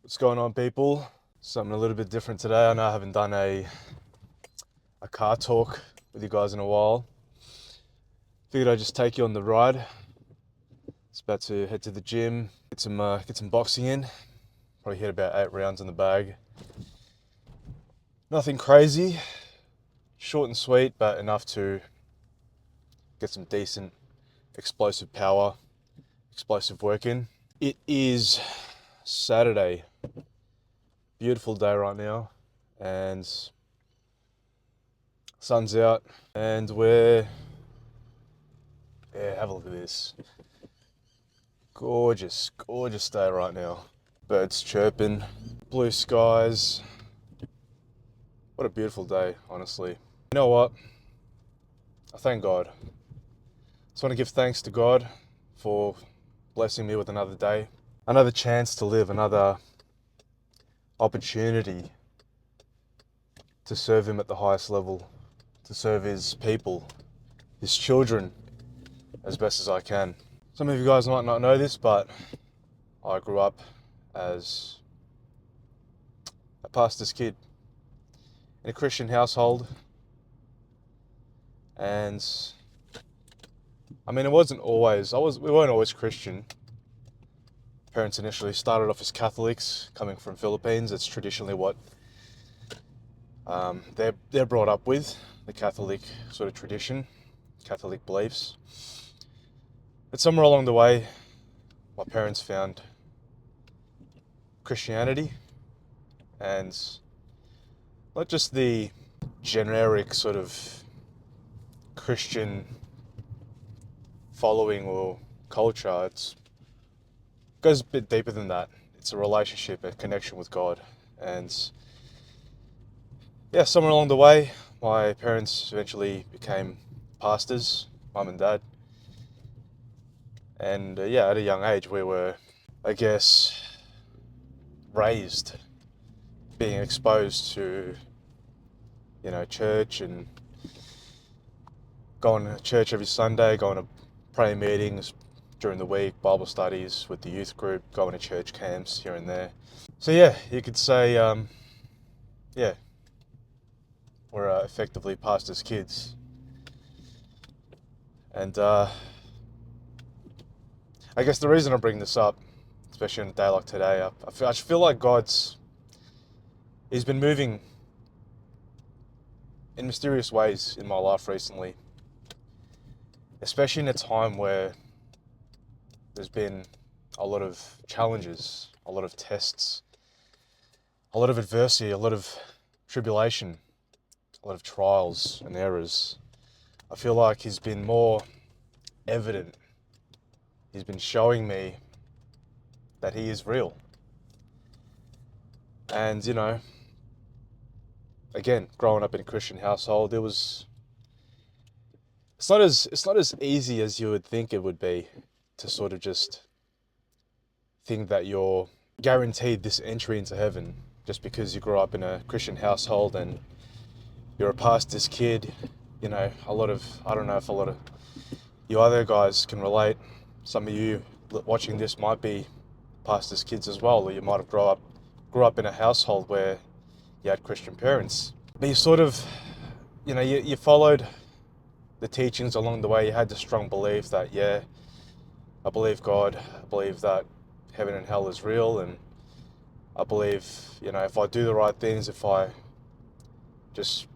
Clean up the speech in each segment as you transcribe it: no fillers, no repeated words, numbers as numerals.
What's going on, people? Something a little bit different today. I know I haven't done a car talk with you guys in a while. Figured I'd just take you on the ride. It's about to head to the gym, get some boxing in. Probably hit about 8 rounds in the bag. Nothing crazy, short and sweet, but enough to get some decent explosive power, explosive work in. It is Saturday. Beautiful day right now, and sun's out, and have a look at this. Gorgeous, gorgeous day right now. Birds chirping, blue skies. What a beautiful day, honestly. You know what? I thank God. Just want to give thanks to God for blessing me with another day, another chance to live, another opportunity to serve Him at the highest level, to serve His people, His children, as best as I can. Some of you guys might not know this, but I grew up as a pastor's kid in a Christian household, and I mean, we weren't always Christian. Parents initially started off as Catholics, coming from Philippines. It's traditionally what they're brought up with, the Catholic sort of tradition, Catholic beliefs. But somewhere along the way, my parents found Christianity, and not just the generic sort of Christian following or culture. It goes a bit deeper than that. It's a relationship, a connection with God. And yeah, somewhere along the way, my parents eventually became pastors, mum and dad. And at a young age, we were, I guess, raised, being exposed to, church, and going to church every Sunday, going to prayer meetings during the week, Bible studies with the youth group, going to church camps here and there. So yeah, you could say, we're effectively pastors' kids. And I guess the reason I bring this up, especially on a day like today, I feel like He's been moving in mysterious ways in my life recently, especially in a time where there's been a lot of challenges, a lot of tests, a lot of adversity, a lot of tribulation, a lot of trials and errors. I feel like He's been more evident. He's been showing me that He is real. And, again, growing up in a Christian household, it's not as easy as you would think it would be to sort of just think that you're guaranteed this entry into heaven just because you grew up in a Christian household and you're a pastor's kid. I don't know if a lot of you other guys can relate. Some of you watching this might be pastors' kids as well, or you might have grew up in a household where you had Christian parents. But you sort of, you followed the teachings along the way. You had the strong belief that, I believe God, I believe that heaven and hell is real, and I believe, if I do the right things, if I just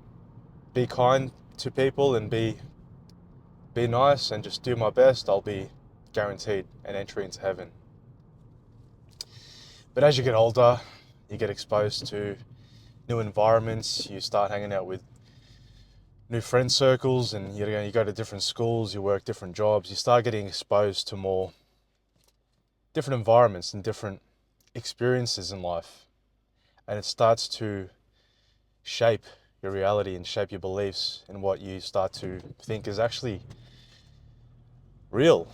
be kind to people and be nice and just do my best, I'll be guaranteed an entry into heaven. But as you get older, you get exposed to new environments, you start hanging out with new friend circles, and you go to different schools, you work different jobs, you start getting exposed to more different environments and different experiences in life. And it starts to shape your reality and shape your beliefs and what you start to think is actually real.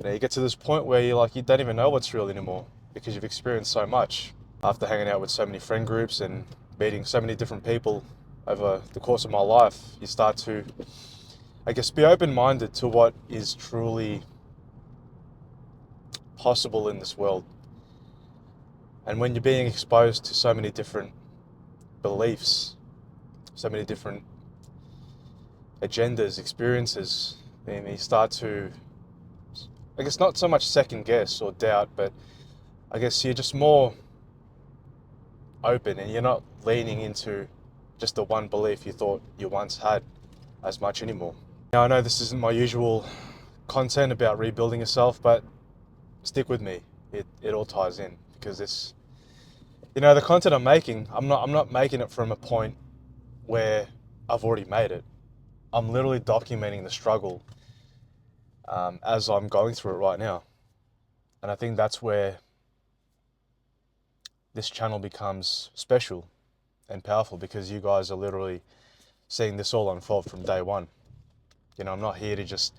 You get to this point where you don't even know what's real anymore because you've experienced so much. After hanging out with so many friend groups and meeting so many different people over the course of my life, you start to, I guess, be open-minded to what is truly possible in this world. And when you're being exposed to so many different beliefs, so many different agendas, experiences, then you start to, I guess, not so much second guess or doubt, but I guess you're just more open and you're not leaning into just the one belief you thought you once had as much anymore. Now, I know this isn't my usual content about rebuilding yourself, but stick with me. It all ties in, because this, the content I'm making, I'm not making it from a point where I've already made it. I'm literally documenting the struggle as I'm going through it right now. And I think that's where this channel becomes special and powerful, because you guys are literally seeing this all unfold from day one. I'm not here to just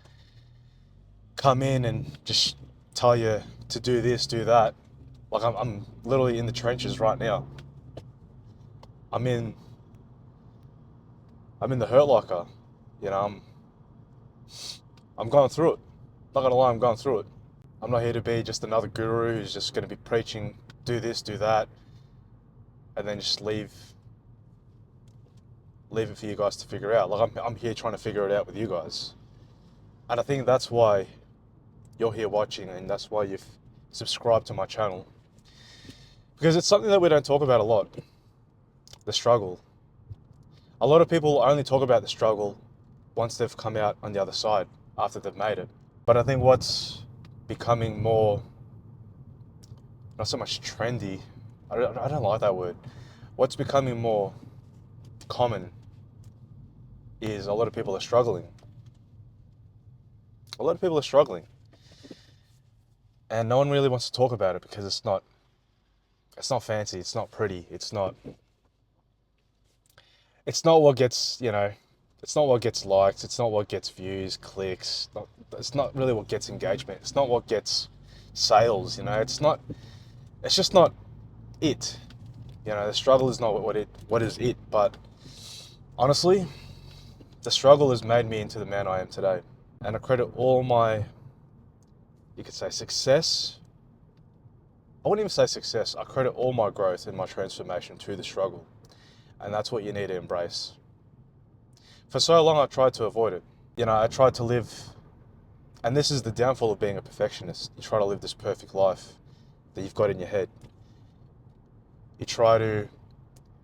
come in and just tell you to do this, do that. Like, I'm literally in the trenches right now. I'm in the hurt locker. I'm going through it. Not gonna lie, I'm going through it. I'm not here to be just another guru who's just gonna be preaching, do this, do that, and then just leave it for you guys to figure out. Like, I'm here trying to figure it out with you guys. And I think that's why you're here watching, and that's why you've subscribed to my channel. Because it's something that we don't talk about a lot. The struggle. A lot of people only talk about the struggle once they've come out on the other side, after they've made it. But I think what's becoming more, not so much trendy, I don't like that word. What's becoming more common is a lot of people are struggling. A lot of people are struggling. And no one really wants to talk about it, because it's not fancy, it's not pretty, it's not what gets, it's not what gets likes, it's not what gets views, clicks, it's not really what gets engagement, it's not what gets sales, it's just not it. The struggle is not what is it, but honestly, the struggle has made me into the man I am today. And I credit all my, you could say, success. I wouldn't even say success. I credit all my growth and my transformation to the struggle. And that's what you need to embrace. For so long, I tried to avoid it. I tried to live, and this is the downfall of being a perfectionist. You try to live this perfect life that you've got in your head. You try to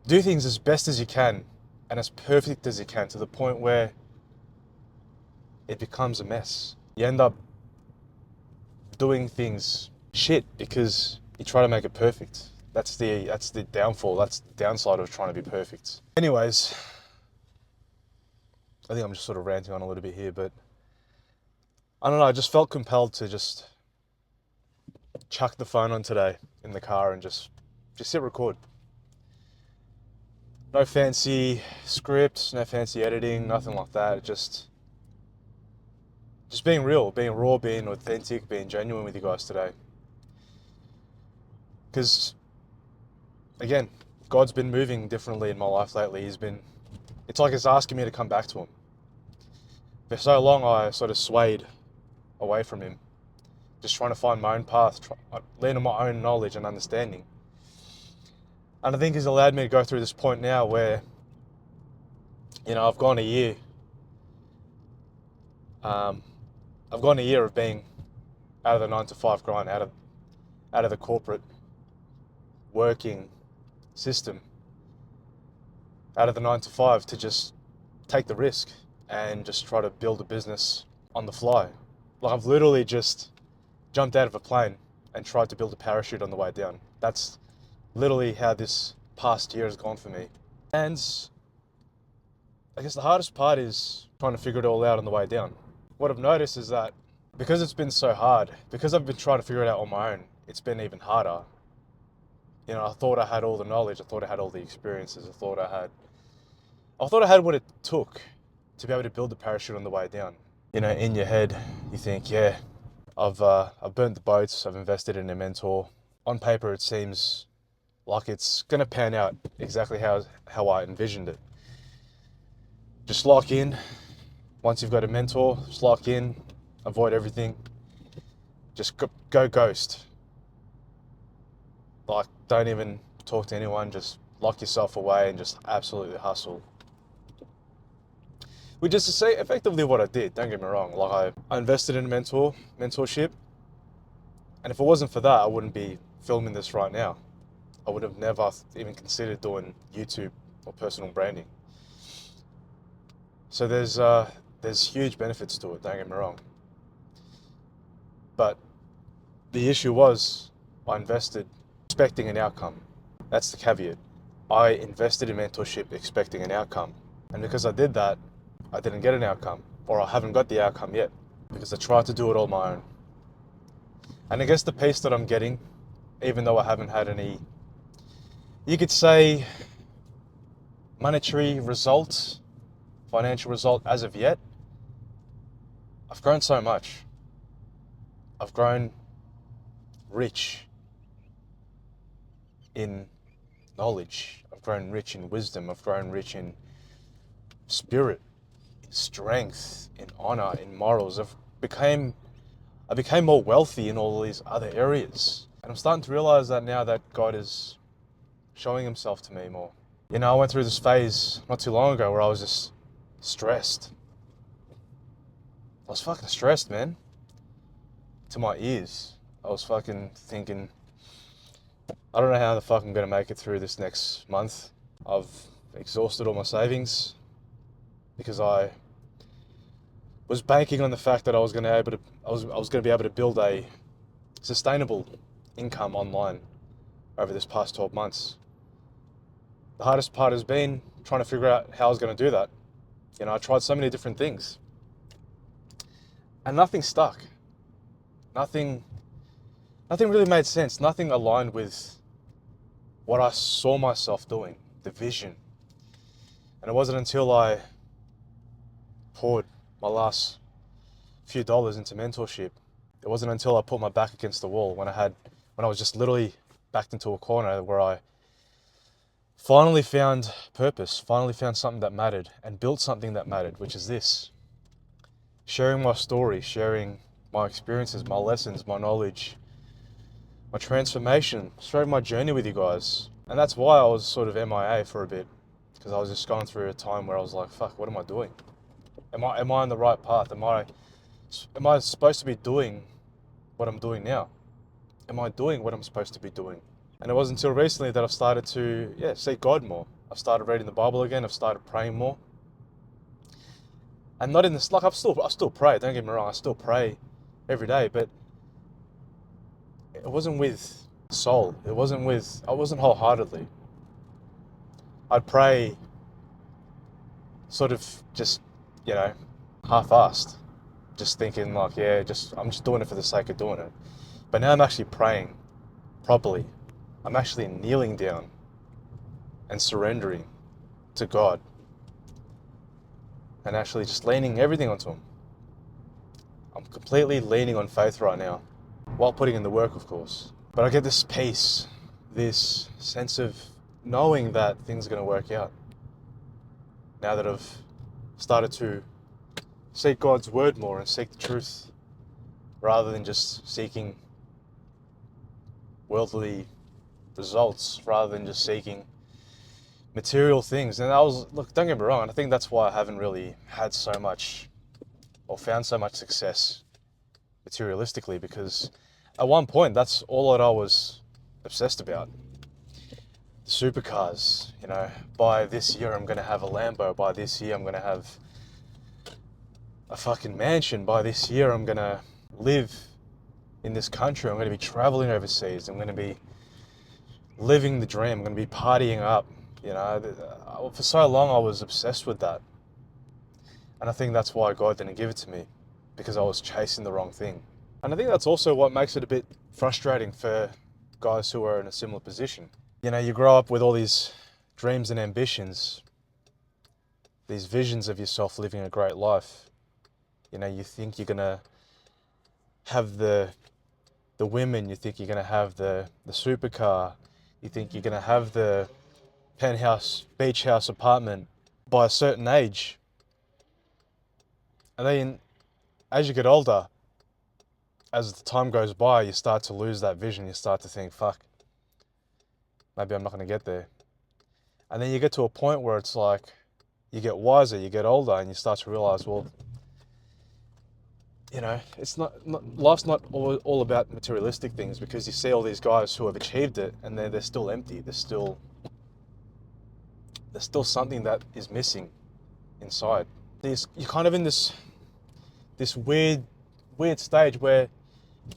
do things as best as you can and as perfect as you can, to the point where it becomes a mess. You end up doing things shit because you try to make it perfect. That's the downfall. That's the downside of trying to be perfect. Anyways, I think I'm just sort of ranting on a little bit here, but I don't know, I just felt compelled to just chuck the phone on today in the car and just hit record. No fancy scripts, no fancy editing, nothing like that. Just being real, being raw, being authentic, being genuine with you guys today. Because, again, God's been moving differently in my life lately. It's like he's asking me to come back to him. For so long, I sort of swayed away from him, just trying to find my own path, lean on my own knowledge and understanding. And I think he's allowed me to go through this point now where, I've gone a year. I've gone a year of being out of the 9-to-5 grind, out of the corporate working system, out of the 9-to-5, to just take the risk and just try to build a business on the fly. Like, I've literally just jumped out of a plane and tried to build a parachute on the way down. That's literally how this past year has gone for me. And I guess the hardest part is trying to figure it all out on the way down. What I've noticed is that because it's been so hard, because I've been trying to figure it out on my own, it's been even harder. I thought I had all the knowledge, I thought I had all the experiences, I thought I had what it took to be able to build the parachute on the way down. In your head, you think, yeah, I've burnt the boats, I've invested in a mentor. On paper, it seems like it's gonna pan out exactly how I envisioned it. Just lock in. Once you've got a mentor, just lock in, avoid everything. Just go ghost. Like, don't even talk to anyone, just lock yourself away and just absolutely hustle. Which is to say effectively what I did, don't get me wrong. Like I invested in mentorship, and if it wasn't for that, I wouldn't be filming this right now. I would have never even considered doing YouTube or personal branding. So there's huge benefits to it, don't get me wrong. But the issue was I invested expecting an outcome. That's the caveat. I invested in mentorship expecting an outcome. And because I did that, I didn't get an outcome, or I haven't got the outcome yet, because I tried to do it all my own. And I guess the pace that I'm getting, even though I haven't had any, you could say, monetary results, financial result as of yet, I've grown so much. I've grown rich in knowledge. I've grown rich in wisdom. I've grown rich in spirit, in strength, in honor, in morals. I became more wealthy in all these other areas. And I'm starting to realize that now that God is showing himself to me more. You know, I went through this phase not too long ago where I was just stressed. I was fucking stressed, man. To my ears. I was fucking thinking, I don't know how the fuck I'm gonna make it through this next month. I've exhausted all my savings because I was banking on the fact that I was gonna be able to build a sustainable income online over this past 12 months. The hardest part has been trying to figure out how I was going to do that. You know, I tried so many different things and nothing stuck. Nothing really made sense. Nothing aligned with what I saw myself doing, the vision. And it wasn't until I poured my last few dollars into mentorship, it wasn't until I put my back against the wall when I was just literally backed into a corner where I finally found purpose, finally found something that mattered and built something that mattered, which is this. Sharing my story, sharing my experiences, my lessons, my knowledge, my transformation, sharing my journey with you guys. And that's why I was sort of MIA for a bit, because I was just going through a time where I was like, fuck, what am I doing? Am I on the right path? Am I supposed to be doing what I'm doing now? Am I doing what I'm supposed to be doing? And it wasn't until recently that I've started to, seek God more. I've started reading the Bible again. I've started praying more. And not in this, like I still pray, don't get me wrong. I still pray every day, but it wasn't with soul. I wasn't wholeheartedly. I'd pray sort of just, half-assed. Just thinking like, I'm just doing it for the sake of doing it. But now I'm actually praying properly. I'm actually kneeling down and surrendering to God and actually just leaning everything onto him. I'm completely leaning on faith right now, while putting in the work, of course. But I get this peace, this sense of knowing that things are going to work out. Now that I've started to seek God's word more and seek the truth, rather than just seeking worldly results, rather than just seeking material things. And look, don't get me wrong, I think that's why I haven't really had so much or found so much success materialistically, because at one point that's all that I was obsessed about. The supercars, by this year I'm going to have a Lambo, by this year I'm going to have a fucking mansion, by this year I'm going to live in this country, I'm going to be traveling overseas, I'm going to be living the dream, I'm going to be partying up. For so long I was obsessed with that. And I think that's why God didn't give it to me, because I was chasing the wrong thing. And I think that's also what makes it a bit frustrating for guys who are in a similar position. You grow up with all these dreams and ambitions, these visions of yourself living a great life. You think you're gonna have the women, you think you're gonna have the supercar, you think you're gonna have the penthouse, beach house apartment by a certain age. And then as you get older, as the time goes by, you start to lose that vision. You start to think, fuck, maybe I'm not going to get there. And then you get to a point where it's like, you get wiser, you get older, and you start to realize, well, you know, it's life's not all about materialistic things, because you see all these guys who have achieved it and they're still empty. There's still something that is missing inside. You're kind of in this weird stage where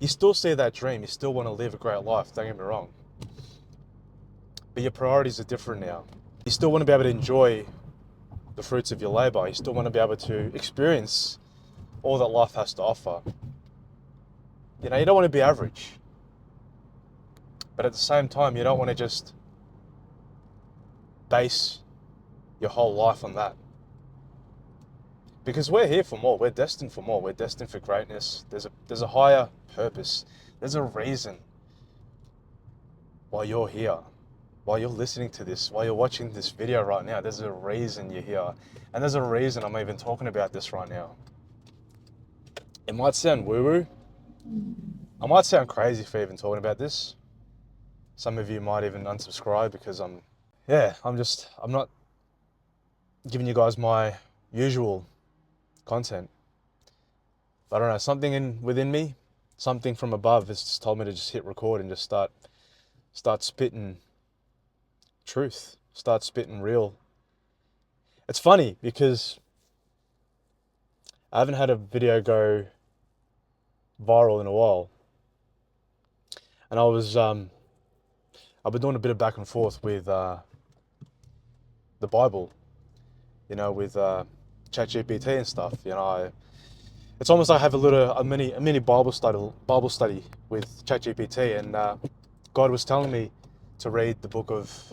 you still see that dream, you still want to live a great life, don't get me wrong. But your priorities are different now. You still want to be able to enjoy the fruits of your labor. You still want to be able to experience all that life has to offer. You know, you don't want to be average. But at the same time, you don't want to just base your whole life on that. Because we're here for more. We're destined for more. We're destined for greatness. There's a higher purpose. There's a reason why you're here, why you're listening to this, why you're watching this video right now. There's a reason you're here. And there's a reason I'm even talking about this right now. It might sound woo-woo. I might sound crazy for even talking about this. Some of you might even unsubscribe because I'm not giving you guys my usual content. But I don't know, something within me, something from above has just told me to just hit record and just start spitting truth, start spitting real. It's funny because I haven't had a video go viral in a while. And I've been doing a bit of back and forth with the Bible, you know, with ChatGPT and stuff. You know, it's almost like I have a mini Bible study with ChatGPT, and God was telling me to read the book of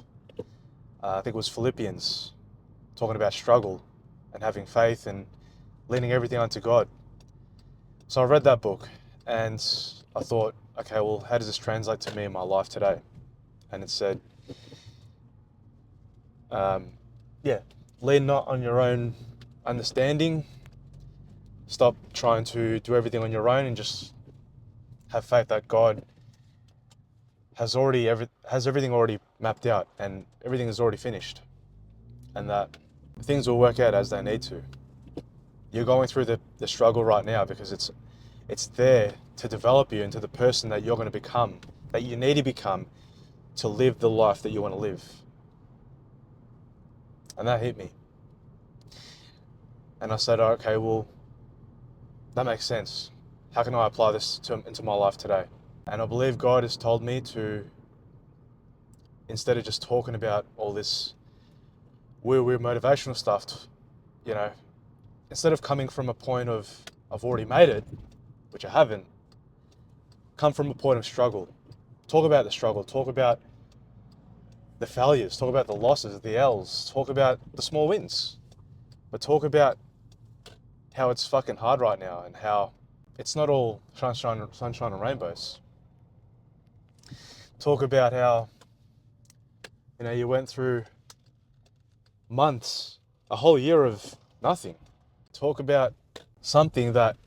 I think it was Philippians, talking about struggle and having faith and leaning everything onto God. So I read that book and I thought, okay, well, how does this translate to me in my life today? And it said, lean not on your own understanding. Stop trying to do everything on your own and just have faith that God has everything already mapped out and everything is already finished, and that things will work out as they need to. You're going through the struggle right now because it's there to develop you into the person that you're going to become, that you need to become to live the life that you want to live. And that hit me. And I said, okay, well, that makes sense. How can I apply this into my life today? And I believe God has told me to, instead of just talking about all this weird motivational stuff, you know, instead of coming from a point of, I've already made it, which I haven't, come from a point of struggle. Talk about the struggle, talk about the failures, talk about the losses, the L's, talk about the small wins, but talk about how it's fucking hard right now and how it's not all sunshine and rainbows. Talk about how, you know, you went through months, a whole year of nothing. Talk about something that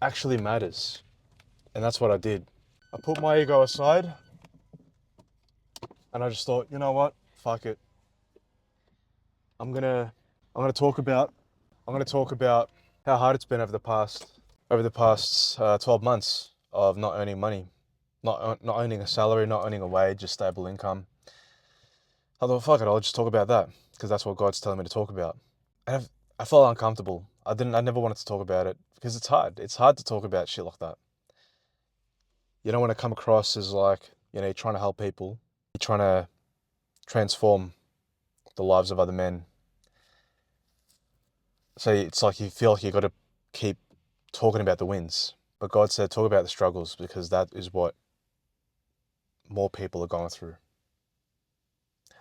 actually matters. And that's what I did. I put my ego aside and I just thought, you know what? Fuck it. I'm gonna talk about how hard it's been over the past 12 months of not earning money, not owning a salary, not owning a wage, a stable income. I thought, fuck it, I'll just talk about that because that's what God's telling me to talk about. And I felt uncomfortable. I never wanted to talk about it because it's hard. It's hard to talk about shit like that. You don't want to come across as like, you know, you're trying to help people. You're trying to transform the lives of other men. So it's like you feel like you got to keep talking about the wins. But God said, talk about the struggles because that is what more people are going through.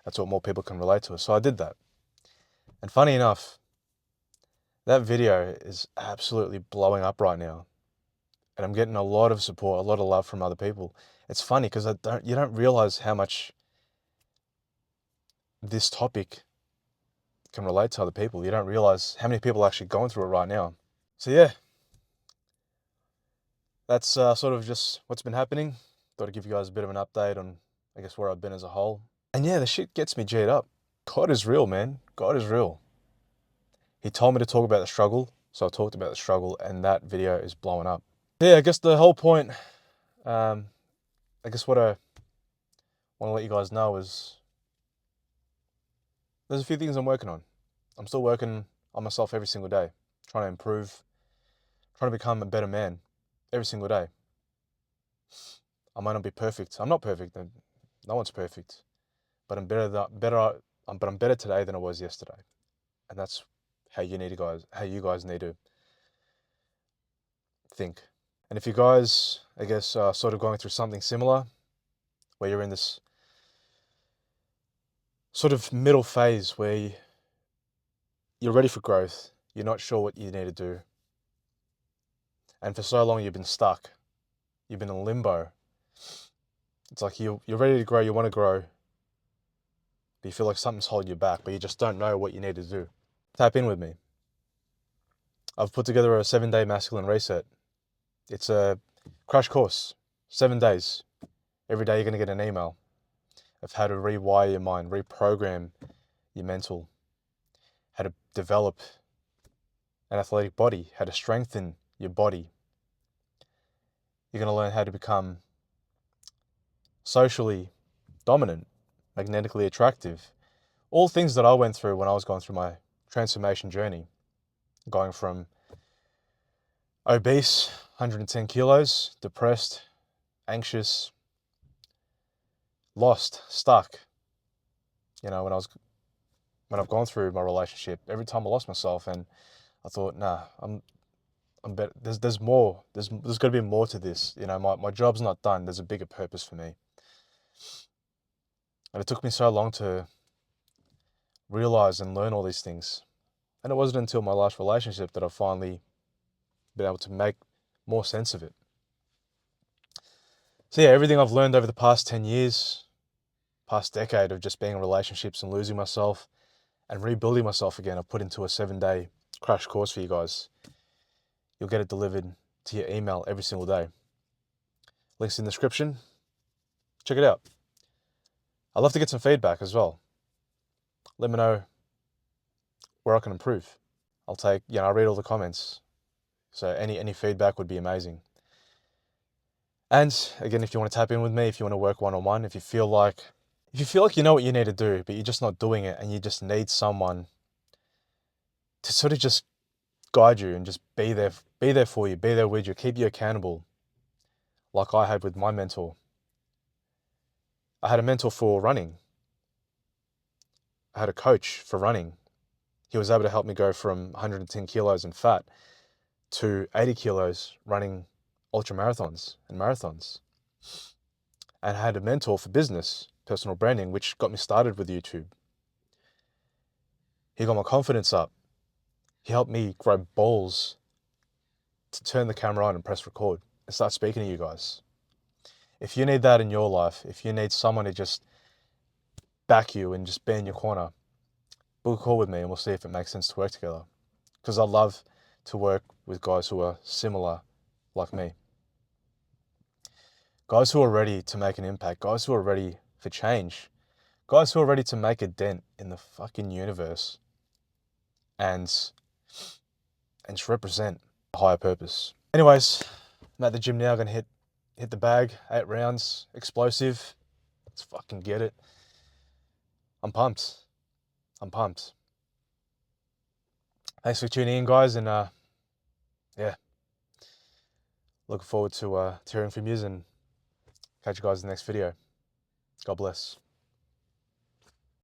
That's what more people can relate to. So I did that. And funny enough, that video is absolutely blowing up right now. And I'm getting a lot of support, a lot of love from other people. It's funny because you don't realize how much this topic can relate to other people. You don't realize how many people are actually going through it right now. So yeah, that's sort of just what's been happening. Thought I'd give you guys a bit of an update on I guess, where I've been as a whole. And yeah, the shit gets me G'd up. God is real, man. God is real. He told me to talk about the struggle, so I talked about the struggle, and that video is blowing up. Yeah, I guess the whole point, I guess what I want to let you guys know is there's a few things I'm working on. I'm still working on myself every single day, trying to improve, trying to become a better man every single day. I might not be perfect. I'm not perfect. No one's perfect, but I'm better today than I was yesterday, and that's how you guys need to think. And if you guys, I guess, are sort of going through something similar, where you're in this sort of middle phase where you're ready for growth, you're not sure what you need to do, and for so long you've been stuck, you've been in limbo. It's like you're ready to grow, you want to grow, but you feel like something's holding you back, but you just don't know what you need to do. Tap in with me. I've put together a 7-day masculine reset. It's a crash course, 7 days. Every day you're going to get an email of how to rewire your mind, reprogram your mental, how to develop an athletic body, how to strengthen your body. You're going to learn how to become socially dominant, magnetically attractive. All things that I went through when I was going through my transformation journey, going from obese, 110 kilos, depressed, anxious, lost, stuck. You know, when I've gone through my relationship, every time I lost myself, and I thought, nah, I'm better. There's more. There's got to be more to this. You know, my job's not done. There's a bigger purpose for me. And it took me so long to realize and learn all these things. And it wasn't until my last relationship that I finally been able to make more sense of it. So yeah, everything I've learned over the past 10 years, past decade of just being in relationships and losing myself and rebuilding myself again, I've put into a 7-day crash course for you guys. You'll get it delivered to your email every single day. Links in the description. Check it out. I'd love to get some feedback as well. Let me know where I can improve. I read all the comments. So any feedback would be amazing. And again, if you want to tap in with me, if you want to work one-on-one, if you feel like you know what you need to do, but you're just not doing it, and you just need someone to sort of just guide you and just be there for you, be there with you, keep you accountable, like I had with my mentor. I had a mentor for running. I had a coach for running. He was able to help me go from 110 kilos and fat to 80 kilos running ultra marathons and marathons. And I had a mentor for business, personal branding, which got me started with YouTube. He got my confidence up. He helped me grow balls to turn the camera on and press record and start speaking to you guys. If you need that in your life, if you need someone to just back you and just be in your corner, book a call with me and we'll see if it makes sense to work together. Because I love to work with guys who are similar like me. Guys who are ready to make an impact, guys who are ready for change, guys who are ready to make a dent in the fucking universe and just represent a higher purpose. Anyways, I'm at the gym now, gonna hit the bag, 8 rounds, explosive. Let's fucking get it. I'm pumped. Thanks for tuning in, guys, and yeah, looking forward to hearing from you, and catch you guys in the next video. God bless.